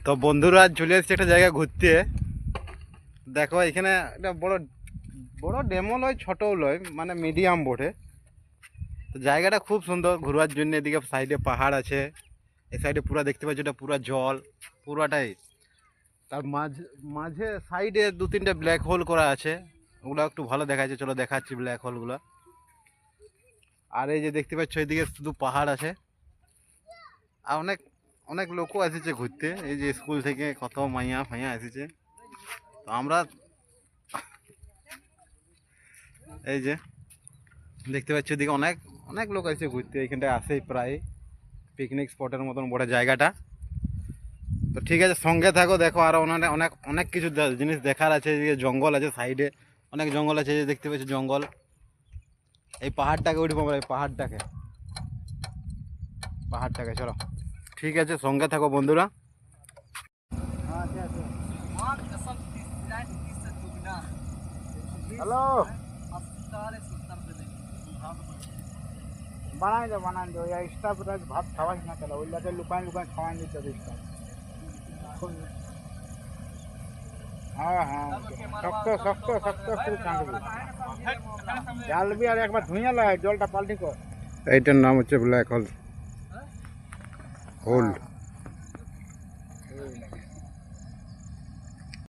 তো বন্ধুরা চলে এসেছে একটা জায়গা ঘুরতে। দেখো এখানে একটা বড় বড় ড্যামও লয় ছোটও লয়, মানে মিডিয়াম বটে। তো জায়গাটা খুব সুন্দর ঘোরার জন্য। এদিকে সাইডে পাহাড় আছে, এই সাইডে পুরো দেখতে পাচ্ছি এটা পুরো জল পুরাটাই। তার মাঝে মাঝে সাইডে দু তিনটে ব্ল্যাক হোল করা আছে, ওগুলো একটু ভালো দেখা যাচ্ছে। চলো দেখাচ্ছি ব্ল্যাক হোলগুলো। আর এই যে দেখতে পাচ্ছ এদিকে শুধু পাহাড় আছে। আর অনেক অনেক লোকও এসেছে ঘুরতে, এই যে স্কুল থেকে কত মাইয়া ফাইয়া এসেছে। তো আমরা এই যে দেখতে পাচ্ছি এদিকে অনেক অনেক লোক এসেছে ঘুরতে, এইখানটায় আসেই প্রায় পিকনিক স্পটের মতন বড় জায়গাটা। তো ঠিক আছে, সঙ্গে থাকো, দেখো আরও অনেক অনেক অনেক কিছু জিনিস দেখার আছে। এদিকে জঙ্গল আছে, সাইডে অনেক জঙ্গল আছে, এই যে দেখতে পাচ্ছি জঙ্গল। এই পাহাড়টাকে উঠবো আমরা, এই পাহাড়টাকে চলো। ঠিক আছে, সঙ্গে থাকো বন্ধুরা। হ্যালো, বানাই দো স্টাফ ভাত খাওয়াই না, তাহলে ওই লাগে লুকায় লুকায় খাওয়াই দিতে হবে স্টাফ। হ্যাঁ হ্যাঁ, শক্ত শক্ত শক্ত করে কাঁদবি, ঢালবি আর একবার ধুইয়া লাগে, জলটা পাল্টি কর। এইটার নাম হচ্ছে ব্ল্যাক হোল।